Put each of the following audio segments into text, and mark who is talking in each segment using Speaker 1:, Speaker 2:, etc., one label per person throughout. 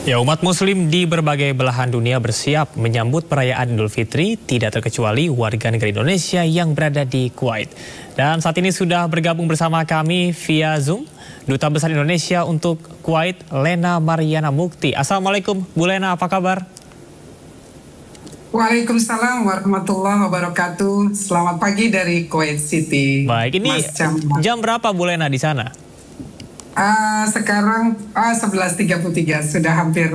Speaker 1: Ya, umat muslim di berbagai belahan dunia bersiap menyambut perayaan Idul Fitri, tidak terkecuali warga negara Indonesia yang berada di Kuwait. Dan saat ini sudah bergabung bersama kami via Zoom, Duta Besar Indonesia untuk Kuwait, Lena Mariana Mukti. Assalamualaikum, Bu Lena, apa kabar?
Speaker 2: Waalaikumsalam warahmatullahi wabarakatuh. Selamat pagi dari Kuwait City.
Speaker 1: Baik, ini jam berapa Bu Lena di sana?
Speaker 2: Sekarang 11.33, sudah hampir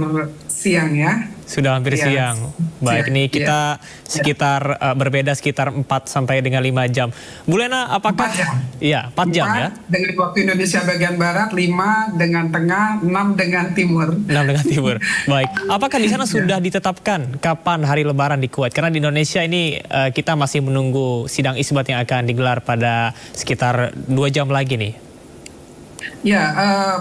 Speaker 2: siang ya.
Speaker 1: Sudah hampir siang. Baik, ini kita sekitar berbeda sekitar 4 sampai dengan 5 jam. Bu Lena, apakah
Speaker 2: 4 jam?
Speaker 1: Iya, 4 jam ya.
Speaker 2: Dengan waktu Indonesia bagian barat, 5 dengan tengah, 6 dengan timur.
Speaker 1: 6 dengan timur. Baik. Apakah di sana sudah ditetapkan kapan hari lebaran di Kuwait? Karena di Indonesia ini kita masih menunggu sidang isbat yang akan digelar pada sekitar 2 jam lagi nih.
Speaker 2: Ya,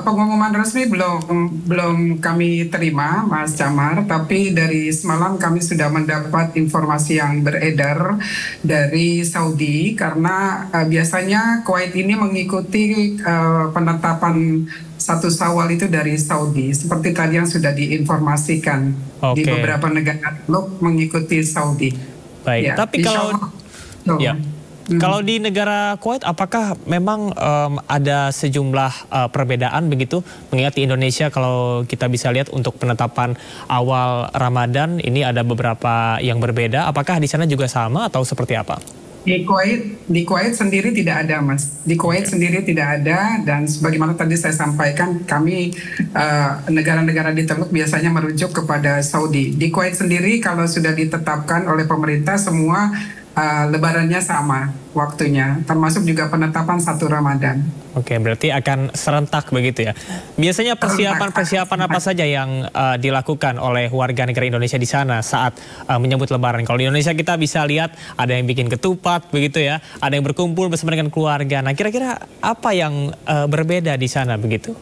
Speaker 2: pengumuman resmi belum kami terima, Mas Camar. Tapi dari semalam kami sudah mendapat informasi yang beredar dari Saudi, karena biasanya Kuwait ini mengikuti penetapan 1 Syawal itu dari Saudi. Seperti tadi yang sudah diinformasikan di beberapa negara mengikuti Saudi.
Speaker 1: Baik, ya, tapi kalau kalau di negara Kuwait, apakah memang ada sejumlah perbedaan begitu? Mengingat di Indonesia kalau kita bisa lihat untuk penetapan awal Ramadan ini ada beberapa yang berbeda. Apakah di sana juga sama atau seperti apa?
Speaker 2: Di Kuwait sendiri tidak ada, Mas. Di Kuwait sendiri tidak ada, dan sebagaimana tadi saya sampaikan, kami negara-negara di Teluk biasanya merujuk kepada Saudi. Di Kuwait sendiri kalau sudah ditetapkan oleh pemerintah, semua lebarannya sama waktunya, termasuk juga penetapan 1 Ramadan.
Speaker 1: Oke, berarti akan serentak begitu ya. Biasanya persiapan apa saja yang dilakukan oleh warga negara Indonesia di sana saat menyambut lebaran? Kalau di Indonesia kita bisa lihat ada yang bikin ketupat begitu ya, ada yang berkumpul bersama dengan keluarga. Nah, kira-kira apa yang berbeda di sana begitu?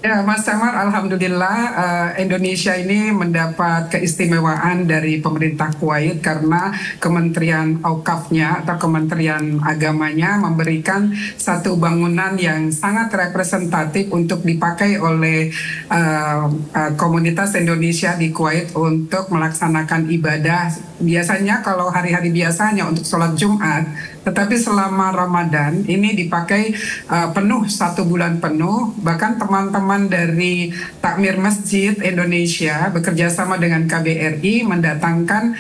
Speaker 2: Ya, Mas Camar, alhamdulillah Indonesia ini mendapat keistimewaan dari pemerintah Kuwait karena Kementerian Aukafnya atau Kementerian Agamanya memberikan satu bangunan yang sangat representatif untuk dipakai oleh komunitas Indonesia di Kuwait untuk melaksanakan ibadah. Biasanya kalau hari-hari biasanya untuk sholat Jumat, tetapi selama Ramadan ini dipakai penuh 1 bulan penuh. Bahkan teman-teman dari Takmir Masjid Indonesia bekerja sama dengan KBRI mendatangkan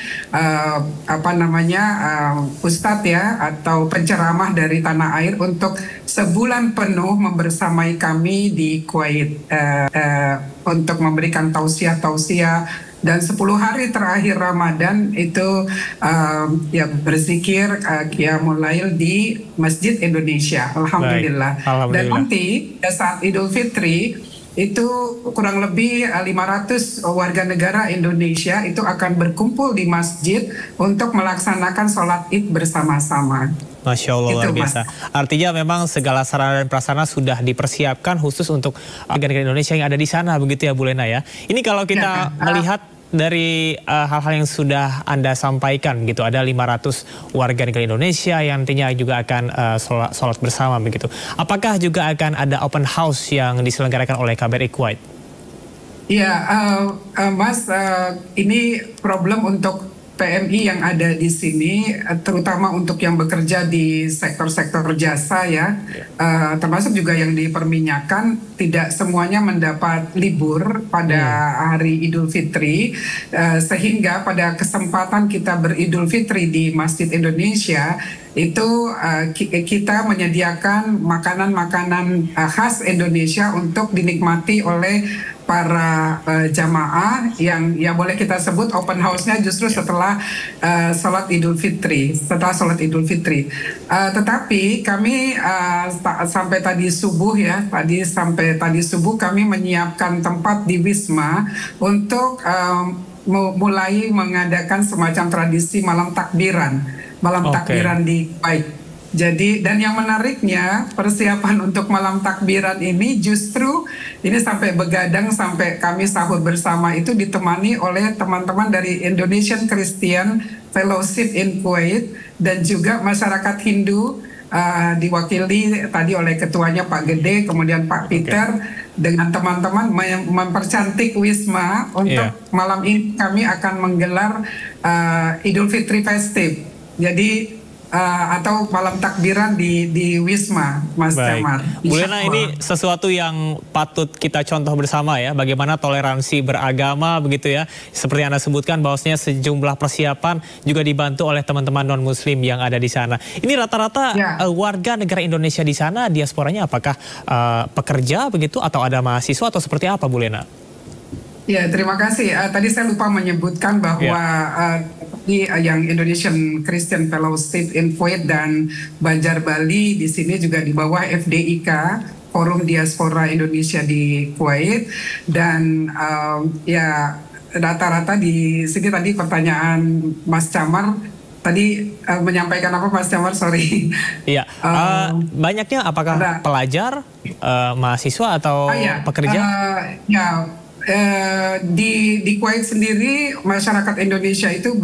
Speaker 2: ustadz ya atau penceramah dari tanah air untuk sebulan penuh membersamai kami di Kuwait untuk memberikan tausiah-tausiah. Dan 10 hari terakhir Ramadan itu ya berzikir Qiyamul Lail di Masjid Indonesia. Alhamdulillah. Dan nanti saat Idul Fitri itu kurang lebih 500 warga negara Indonesia itu akan berkumpul di masjid untuk melaksanakan sholat Id bersama-sama.
Speaker 1: Masya Allah, luar biasa. Artinya memang segala sarana dan prasarana sudah dipersiapkan khusus untuk warga negara Indonesia yang ada di sana, begitu ya Bu Lena ya. Ini kalau kita melihat dari hal-hal yang sudah Anda sampaikan gitu, ada 500 warga negara Indonesia yang nantinya juga akan sholat bersama begitu. Apakah juga akan ada open house yang diselenggarakan oleh KBRI Kuwait?
Speaker 2: Iya, Mas, ini problem untuk PMI yang ada di sini, terutama untuk yang bekerja di sektor-sektor jasa ya, termasuk juga yang di perminyakan, tidak semuanya mendapat libur pada hari Idul Fitri, sehingga pada kesempatan kita beridul Fitri di Masjid Indonesia, itu kita menyediakan makanan-makanan khas Indonesia untuk dinikmati oleh para jamaah yang ya boleh kita sebut open house-nya justru setelah sholat Idul Fitri, tetapi kami sampai tadi subuh kami menyiapkan tempat di Wisma untuk mulai mengadakan semacam tradisi malam takbiran di Kuwait. Jadi, dan yang menariknya persiapan untuk malam takbiran ini justru ini sampai begadang sampai kami sahur bersama itu ditemani oleh teman-teman dari Indonesian Christian Fellowship in Kuwait dan juga masyarakat Hindu diwakili tadi oleh ketuanya Pak Gede, kemudian Pak Peter, dengan teman-teman mempercantik Wisma untuk malam ini kami akan menggelar Idul Fitri Festive. Jadi atau malam takbiran di Wisma, Mas Damar.
Speaker 1: Bu Lena, ini sesuatu yang patut kita contoh bersama ya, bagaimana toleransi beragama begitu ya. Seperti Anda sebutkan bahwasanya sejumlah persiapan juga dibantu oleh teman-teman non-muslim yang ada di sana. Ini rata-rata warga negara Indonesia di sana, diasporanya apakah pekerja begitu atau ada mahasiswa atau seperti apa, Bu Lena?
Speaker 2: Ya, terima kasih. Tadi saya lupa menyebutkan bahwa yang Indonesian Christian Fellowship in Kuwait dan Banjar Bali di sini juga di bawah FDIK, Forum Diaspora Indonesia di Kuwait, dan ya rata-rata di sini tadi pertanyaan Mas Camar tadi menyampaikan apa, Mas Camar? Sorry.
Speaker 1: Iya. Banyaknya apakah pelajar, mahasiswa atau pekerja?
Speaker 2: Di Kuwait sendiri masyarakat Indonesia itu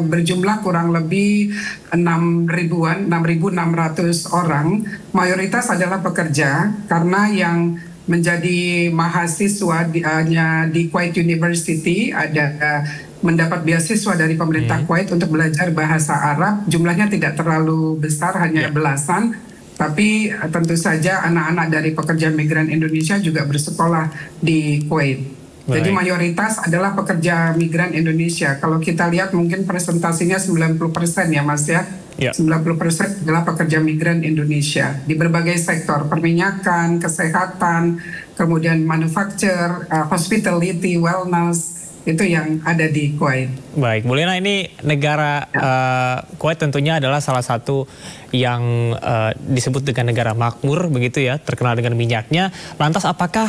Speaker 2: berjumlah kurang lebih 6.600 orang. Mayoritas adalah pekerja karena yang menjadi mahasiswa di Kuwait University ada mendapat beasiswa dari pemerintah Kuwait untuk belajar bahasa Arab. Jumlahnya tidak terlalu besar, hanya belasan. Tapi tentu saja anak-anak dari pekerja migran Indonesia juga bersekolah di Kuwait. Jadi mayoritas adalah pekerja migran Indonesia. Kalau kita lihat mungkin presentasinya 90% ya Mas ya. 90% adalah pekerja migran Indonesia di berbagai sektor, perminyakan, kesehatan, kemudian manufacture, hospitality, wellness. Itu yang ada di Kuwait.
Speaker 1: Baik, Bu Lena, ini negara Kuwait tentunya adalah salah satu yang disebut dengan negara makmur begitu ya, terkenal dengan minyaknya. Lantas apakah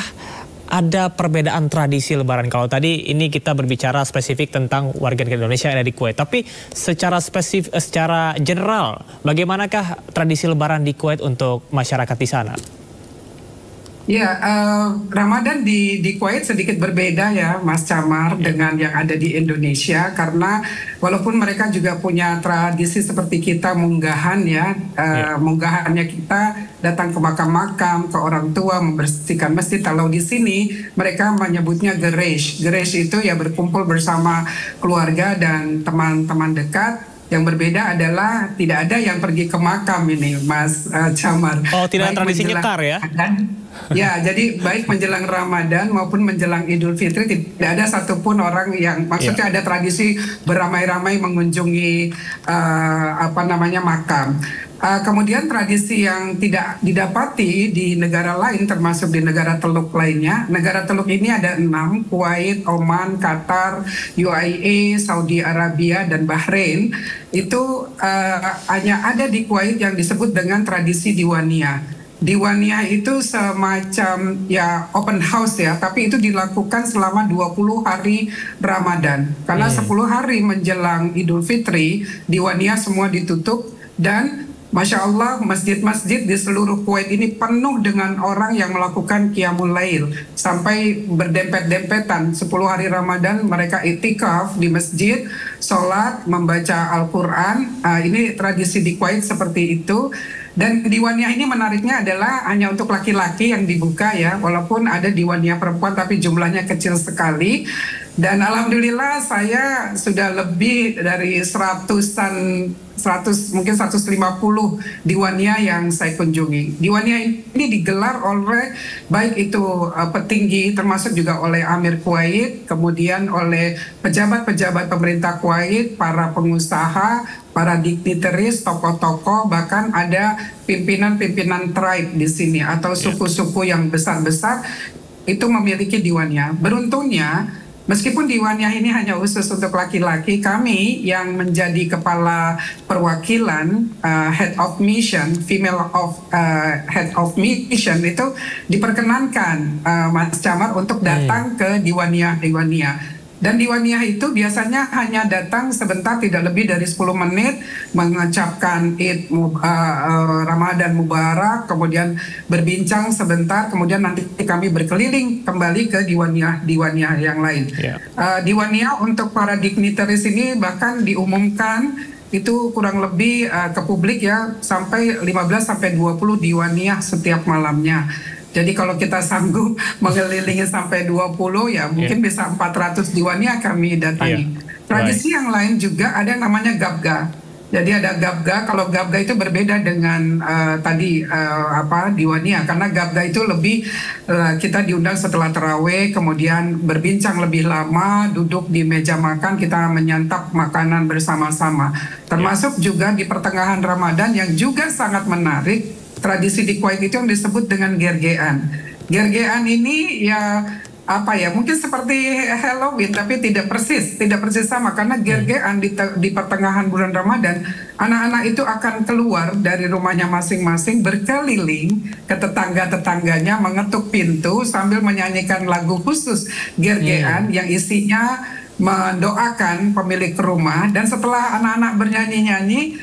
Speaker 1: ada perbedaan tradisi Lebaran? Kalau tadi ini kita berbicara spesifik tentang warga negara Indonesia yang ada di Kuwait, tapi secara spesifik, secara general, bagaimanakah tradisi Lebaran di Kuwait untuk masyarakat di sana?
Speaker 2: Ya, Ramadan di Kuwait sedikit berbeda ya Mas Camar dengan yang ada di Indonesia, karena walaupun mereka juga punya tradisi seperti kita munggahan ya, munggahannya kita datang ke makam-makam, ke orang tua, membersihkan masjid. Kalau di sini mereka menyebutnya geresh. Geresh itu ya berkumpul bersama keluarga dan teman-teman dekat. Yang berbeda adalah tidak ada yang pergi ke makam ini, Mas Camar.
Speaker 1: Oh, tidak ada tradisi nyetar ya?
Speaker 2: Ya, jadi baik menjelang Ramadan maupun menjelang Idul Fitri tidak ada satupun orang yang, maksudnya ada tradisi beramai-ramai mengunjungi makam. Kemudian tradisi yang tidak didapati di negara lain, termasuk di negara Teluk lainnya. Negara Teluk ini ada 6, Kuwait, Oman, Qatar, UAE, Saudi Arabia, dan Bahrain. Itu hanya ada di Kuwait yang disebut dengan tradisi Diwaniyah. Diwaniyah itu semacam ya open house ya, tapi itu dilakukan selama 20 hari Ramadan. Karena 10 hari menjelang Idul Fitri, Diwaniyah semua ditutup dan Masya Allah, masjid-masjid di seluruh Kuwait ini penuh dengan orang yang melakukan Qiyamul Lail. Sampai berdempet-dempetan, 10 hari Ramadan mereka itikaf di masjid, sholat, membaca Al-Quran. Ini tradisi di Kuwait seperti itu. Dan Diwaniyah ini menariknya adalah hanya untuk laki-laki yang dibuka ya, walaupun ada Diwaniyah perempuan tapi jumlahnya kecil sekali. Dan alhamdulillah saya sudah lebih dari 100 mungkin 150 Diwaniyah yang saya kunjungi. Diwaniyah ini digelar oleh baik itu petinggi, termasuk juga oleh Amir Kuwait, kemudian oleh pejabat-pejabat pemerintah Kuwait, para pengusaha, para dignitaries, tokoh-tokoh, bahkan ada pimpinan-pimpinan tribe di sini atau suku-suku yang besar-besar itu memiliki Diwaniyah. Beruntungnya, meskipun Diwaniyah ini hanya khusus untuk laki-laki, kami yang menjadi kepala perwakilan head of mission, head of mission itu diperkenankan Mas Camar untuk datang ke Diwaniyah. Dan Diwaniyah itu biasanya hanya datang sebentar, tidak lebih dari 10 menit, mengucapkan Id Ramadan Mubarak, kemudian berbincang sebentar, kemudian nanti kami berkeliling kembali ke Diwaniyah yang lain. Diwaniyah untuk para dignitaries ini bahkan diumumkan itu kurang lebih ke publik ya, sampai 15-20 Diwaniyah setiap malamnya. Jadi kalau kita sanggup mengelilingi sampai 20 ya mungkin bisa 400 Diwania kami datangi. Tradisi yang lain juga ada yang namanya Gabga. Jadi ada Gabga, kalau Gabga itu berbeda dengan tadi Diwania, karena Gabga itu lebih kita diundang setelah terawih, kemudian berbincang lebih lama, duduk di meja makan, kita menyantap makanan bersama-sama. Termasuk juga di pertengahan Ramadan yang juga sangat menarik, tradisi di Kuwait itu yang disebut dengan gergean. Gergean ini ya mungkin seperti Halloween tapi tidak persis sama, karena gergean di pertengahan bulan Ramadan anak-anak itu akan keluar dari rumahnya masing-masing berkeliling ke tetangga-tetangganya mengetuk pintu sambil menyanyikan lagu khusus gergean yang isinya mendoakan pemilik rumah. Dan setelah anak-anak bernyanyi-nyanyi,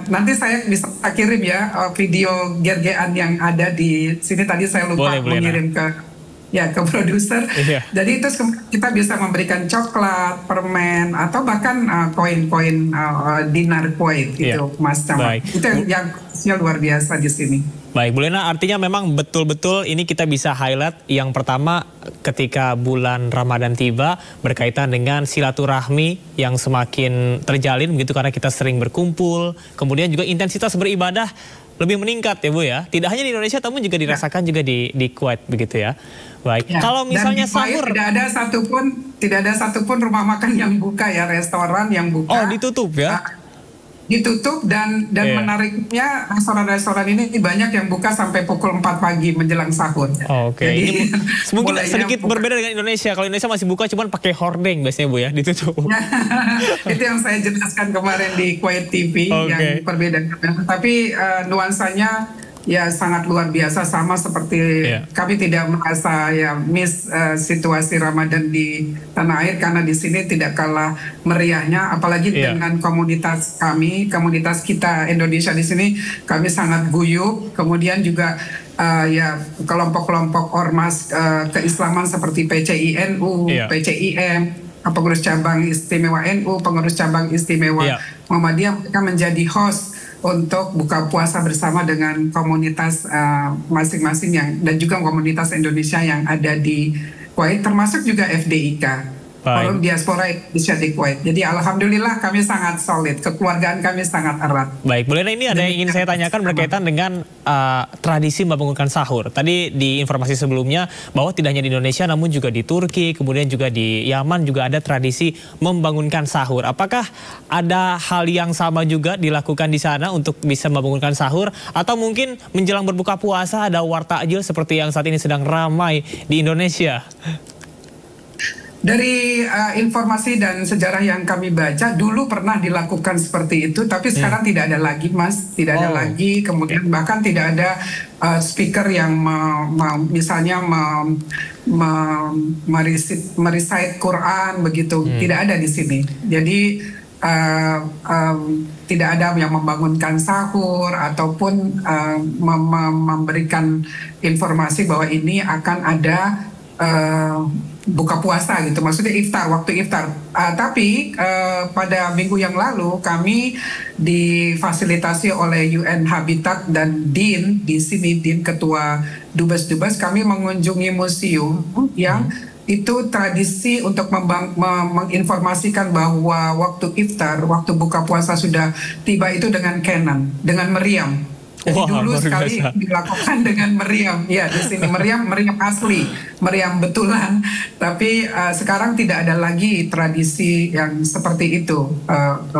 Speaker 2: nanti saya bisa kirim ya video gergean yang ada di sini. Tadi saya lupa mengirim ke produser. Jadi itu kita bisa memberikan coklat, permen, atau bahkan koin-koin dinar Kuwait gitu, Mas Camat. Itu yang luar biasa di sini.
Speaker 1: Baik, Bu Lena, artinya memang betul-betul ini kita bisa highlight yang pertama ketika bulan Ramadan tiba berkaitan dengan silaturahmi yang semakin terjalin begitu karena kita sering berkumpul, kemudian juga intensitas beribadah lebih meningkat ya Bu ya. Tidak hanya di Indonesia namun juga dirasakan juga di Kuwait begitu ya. Baik. Kalau misalnya sahur
Speaker 2: tidak ada satupun rumah makan yang buka ya, restoran yang buka.
Speaker 1: Oh, ditutup ya?
Speaker 2: Ditutup dan menariknya restoran-restoran ini banyak yang buka sampai pukul 4 pagi menjelang sahur.
Speaker 1: Oke. Ini mungkin sedikit berbeda dengan Indonesia. Kalau Indonesia masih buka cuman pakai hordeng biasanya Bu ya, ditutup.
Speaker 2: Itu yang saya jelaskan kemarin di Kuwait TV yang perbedaan. Tapi nuansanya ya sangat luar biasa, sama seperti kami tidak merasa miss situasi Ramadan di tanah air, karena di sini tidak kalah meriahnya, apalagi dengan komunitas kami, komunitas kita Indonesia di sini, kami sangat guyup. Kemudian juga kelompok-kelompok ormas keislaman seperti PCI-NU, PCIM, pengurus cabang istimewa NU, pengurus cabang istimewa Muhammadiyah, mereka menjadi host untuk buka puasa bersama dengan komunitas masing-masing dan juga komunitas Indonesia yang ada di Kuwait, termasuk juga FDIK, Forum Diaspora Indonesia di Kuwait. Jadi alhamdulillah kami sangat solid, kekeluargaan kami sangat erat.
Speaker 1: Baik, Bu Lena, ini ada yang ingin saya tanyakan berkaitan dengan tradisi membangunkan sahur. Tadi di informasi sebelumnya bahwa tidak hanya di Indonesia namun juga di Turki, kemudian juga di Yaman juga ada tradisi membangunkan sahur. Apakah ada hal yang sama juga dilakukan di sana untuk bisa membangunkan sahur, atau mungkin menjelang berbuka puasa ada wartajil seperti yang saat ini sedang ramai di Indonesia?
Speaker 2: Dari informasi dan sejarah yang kami baca, dulu pernah dilakukan seperti itu, tapi sekarang tidak ada lagi, Mas. Tidak ada lagi. Kemudian bahkan tidak ada speaker yang misalnya merecite Quran begitu. Tidak ada di sini. Jadi tidak ada yang membangunkan sahur ataupun memberikan informasi bahwa ini akan ada buka puasa gitu, maksudnya iftar, waktu iftar. Tapi pada minggu yang lalu kami difasilitasi oleh UN Habitat dan DIN di sini, DIN ketua Dubes, kami mengunjungi museum yang itu tradisi untuk menginformasikan bahwa waktu iftar, waktu buka puasa sudah tiba itu dengan kenan, dengan meriam. Jadi dulu sekali dilakukan dengan meriam, ya di sini meriam asli, meriam betulan. Tapi sekarang tidak ada lagi tradisi yang seperti itu,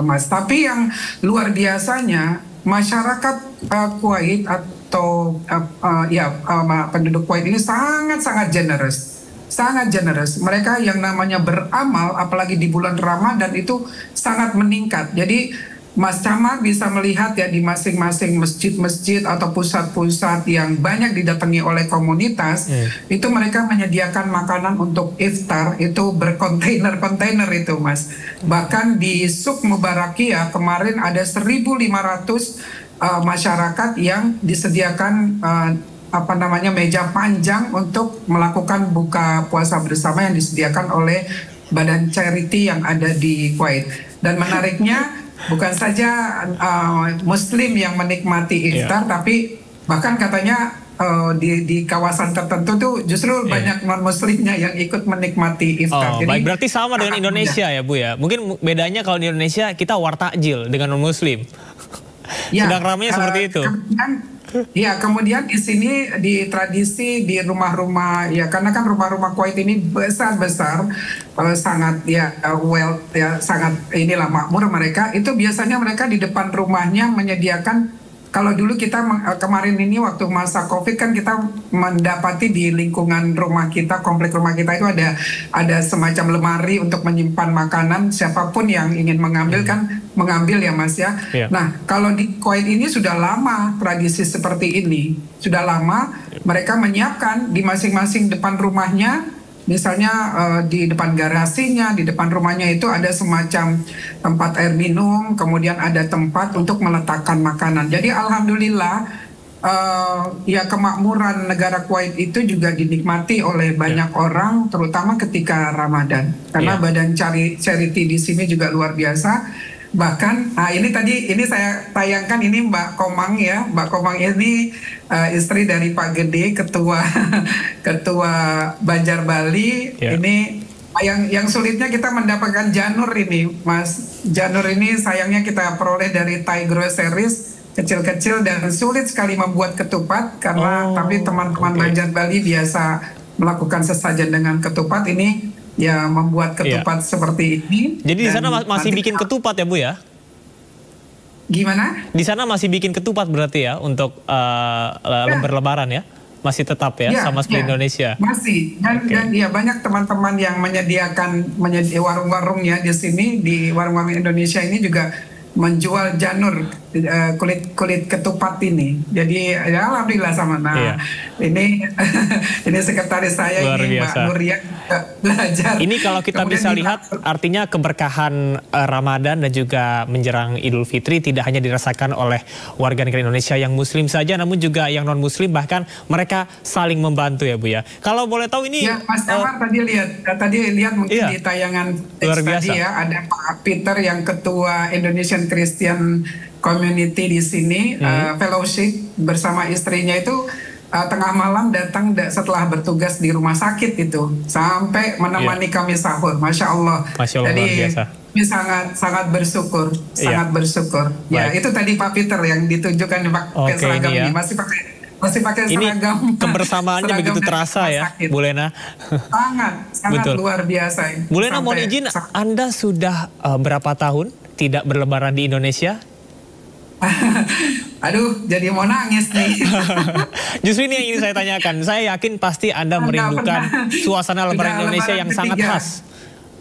Speaker 2: Mas. Tapi yang luar biasanya masyarakat Kuwait atau penduduk Kuwait ini sangat generous. Sangat generous. Mereka yang namanya beramal, apalagi di bulan Ramadan itu sangat meningkat. Jadi Mas Camat bisa melihat ya di masing-masing masjid-masjid atau pusat-pusat yang banyak didatangi oleh komunitas, itu mereka menyediakan makanan untuk iftar itu berkontainer-kontainer itu, Mas. Bahkan di Suk Mubarakiyah kemarin ada 1.500 masyarakat yang disediakan meja panjang untuk melakukan buka puasa bersama yang disediakan oleh badan charity yang ada di Kuwait. Dan menariknya bukan saja Muslim yang menikmati iftar, tapi bahkan katanya di kawasan tertentu tuh justru banyak non-muslimnya yang ikut menikmati iftar.
Speaker 1: Jadi, baik, berarti sama dengan Indonesia ya Bu ya? Mungkin bedanya kalau di Indonesia kita wartakjil dengan non-muslim. Ya, sedang ramainya seperti itu.
Speaker 2: Kemudian di sini di tradisi di rumah-rumah ya, karena kan rumah-rumah Kuwait ini besar-besar, sangat sangat inilah makmur mereka. Itu biasanya mereka di depan rumahnya menyediakan. Kalau dulu kita kemarin ini waktu masa COVID kan kita mendapati di lingkungan rumah kita, komplek rumah kita itu ada semacam lemari untuk menyimpan makanan. Siapapun yang ingin mengambil kan mengambil ya Mas ya. Yeah. Nah kalau di Kuwait ini sudah lama tradisi seperti ini, sudah lama mereka menyiapkan di masing-masing depan rumahnya. Misalnya di depan garasinya, di depan rumahnya itu ada semacam tempat air minum, kemudian ada tempat untuk meletakkan makanan. Jadi alhamdulillah ya kemakmuran negara Kuwait itu juga dinikmati oleh banyak orang, terutama ketika Ramadan. Karena badan charity di sini juga luar biasa. Bahkan ini saya tayangkan ini Mbak Komang ya. Mbak Komang ini istri dari Pak Gede, ketua Banjar Bali. Ini yang sulitnya kita mendapatkan janur ini Mas. Janur ini sayangnya kita peroleh dari Thai Groceries, kecil-kecil dan sulit sekali membuat ketupat karena tapi teman-teman Banjar Bali biasa melakukan sesajen dengan ketupat. Ini ya membuat ketupat seperti ini.
Speaker 1: Jadi di sana masih bikin ketupat ya Bu ya?
Speaker 2: Gimana?
Speaker 1: Di sana masih bikin ketupat berarti ya untuk berlebaran ya? Masih tetap ya sama seperti Indonesia?
Speaker 2: Masih. Dan ya banyak teman-teman yang menyediakan warung-warung ya di sini, di warung-warung Indonesia ini juga menjual janur kulit ketupat ini. Jadi ya alhamdulillah sama. Nah ini sekretaris saya ini Mbak Nuria belajar.
Speaker 1: Ini kalau kita bisa lihat artinya keberkahan Ramadan dan juga menjelang Idul Fitri tidak hanya dirasakan oleh warga negara Indonesia yang Muslim saja, namun juga yang non Muslim, bahkan mereka saling membantu ya Bu ya. Kalau boleh tahu ini
Speaker 2: ya Mas Damar tadi lihat mungkin di tayangan tadi ya, ada Pak Peter yang ketua Indonesian Christian Community di sini, fellowship bersama istrinya itu tengah malam datang setelah bertugas di rumah sakit itu sampai menemani kami sahur. Masya Allah. Jadi kami sangat bersyukur, sangat bersyukur. Ya itu tadi Pak Peter yang ditunjukkan pakai seragam ini, masih pakai seragam.
Speaker 1: Ini kebersamaannya begitu terasa ya, Bu Lena.
Speaker 2: Sangat luar biasa.
Speaker 1: Bu Lena, mohon izin, Anda sudah berapa tahun tidak berlebaran di Indonesia?
Speaker 2: Aduh, jadi mau nangis nih.
Speaker 1: Justru ini yang ingin saya tanyakan. Saya yakin pasti Anda merindukan suasana lebaran Indonesia yang sangat khas.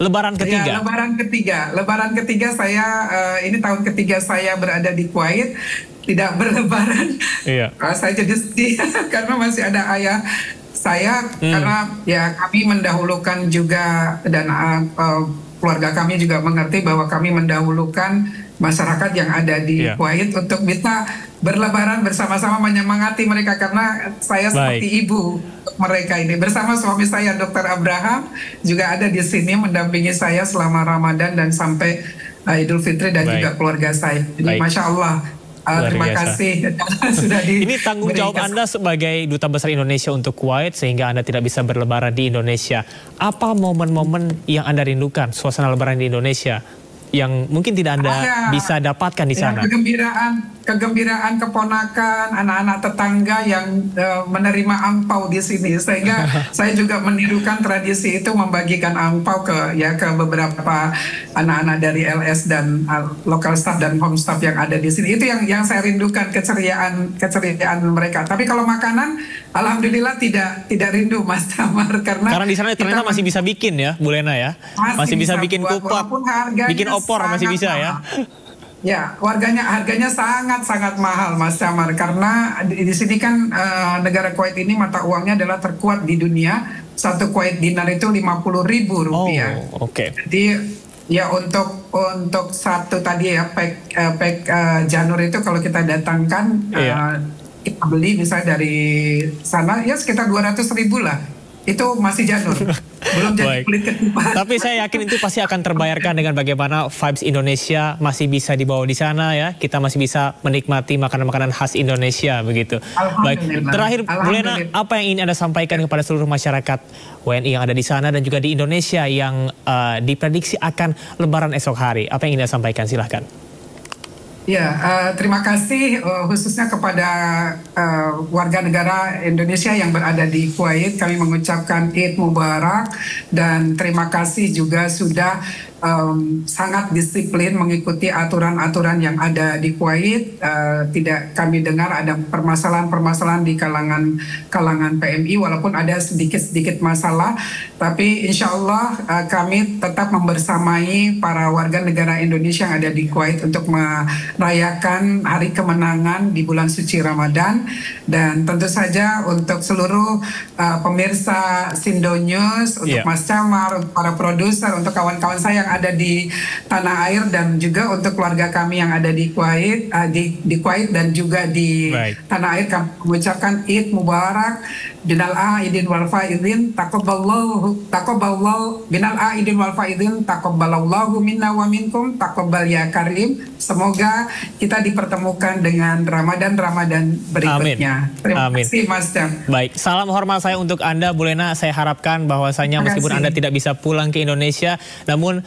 Speaker 1: Lebaran ketiga.
Speaker 2: Ya, lebaran ketiga saya, ini tahun ketiga saya berada di Kuwait, tidak berlebaran. Saya jadi sedih karena masih ada ayah saya, karena ya kami mendahulukan juga, dan keluarga kami juga mengerti bahwa kami mendahulukan masyarakat yang ada di Kuwait untuk bisa berlebaran bersama-sama, menyemangati mereka, karena saya seperti ibu mereka ini. Bersama suami saya Dr. Abraham juga ada di sini mendampingi saya selama Ramadan dan sampai Idul Fitri dan juga keluarga saya. Jadi Masya Allah. Terima kasih sudah
Speaker 1: Ini tanggung jawab Anda sebagai Duta Besar Indonesia untuk Kuwait sehingga Anda tidak bisa berlebaran di Indonesia. Apa momen-momen yang Anda rindukan suasana lebaran di Indonesia yang mungkin tidak Anda bisa dapatkan di sana?
Speaker 2: Kegembiraan keponakan, anak-anak tetangga yang menerima angpau di sini, sehingga saya juga menirukan tradisi itu, membagikan angpau ke beberapa anak-anak dari LS dan local staff dan home staff yang ada di sini. Itu yang saya rindukan, keceriaan mereka. Tapi kalau makanan, alhamdulillah tidak rindu Mas Damar, karena
Speaker 1: di sana ternyata masih bisa bikin ya, Bu Lena ya, masih bisa bikin kupat, bikin opor masih bisa ya.
Speaker 2: Ya, harganya sangat mahal Mas Damar, karena di sini kan negara Kuwait ini mata uangnya adalah terkuat di dunia. Satu Kuwait dinar itu Rp50.000. Jadi ya untuk satu tadi ya pack janur itu kalau kita datangkan kita beli misalnya dari sana ya sekitar 200.000 lah. Itu masih janur. Belum jadi kulit ketupat.
Speaker 1: Tapi saya yakin itu pasti akan terbayarkan dengan bagaimana vibes Indonesia masih bisa dibawa di sana ya. Kita masih bisa menikmati makanan-makanan khas Indonesia begitu. Baik, terakhir Bu Lena, apa yang ingin Anda sampaikan kepada seluruh masyarakat WNI yang ada di sana dan juga di Indonesia yang diprediksi akan lebaran esok hari? Apa yang ingin Anda sampaikan? Silahkan.
Speaker 2: Ya, terima kasih khususnya kepada warga negara Indonesia yang berada di Kuwait. Kami mengucapkan Id Mubarak dan terima kasih juga sudah sangat disiplin mengikuti aturan-aturan yang ada di Kuwait. Tidak kami dengar ada permasalahan-permasalahan di kalangan PMI, walaupun ada sedikit-sedikit masalah. Tapi insya Allah kami tetap membersamai para warga negara Indonesia yang ada di Kuwait untuk merayakan hari kemenangan di bulan suci Ramadan. Dan tentu saja untuk seluruh pemirsa Sindo News, untuk Mas Camar, untuk para produser, untuk kawan-kawan saya yang ada di tanah air, dan juga untuk keluarga kami yang ada di Kuwait, di Kuwait dan juga di tanah air, kami mengucapkan Id Mubarak binal aidin wal faidin, taqabbalallahu binal aidin wal faidin, taqabbalallahu minna wa minkum, taqabbal ya karim. Semoga kita dipertemukan dengan Ramadan berikutnya. Terima kasih Mas Cam.
Speaker 1: Baik, salam hormat saya untuk Anda Bu Lena. Saya harapkan bahwasanya meskipun Anda tidak bisa pulang ke Indonesia, namun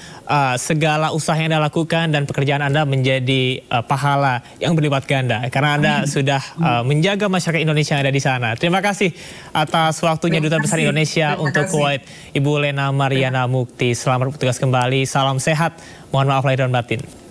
Speaker 1: segala usaha yang Anda lakukan dan pekerjaan Anda menjadi pahala yang berlipat ganda karena Anda sudah menjaga masyarakat Indonesia yang ada di sana. Terima kasih atas waktunya Duta Besar Indonesia untuk Kuwait, Ibu Lena Mariana Mukti. Selamat bertugas kembali, salam sehat, mohon maaf lahir dan batin.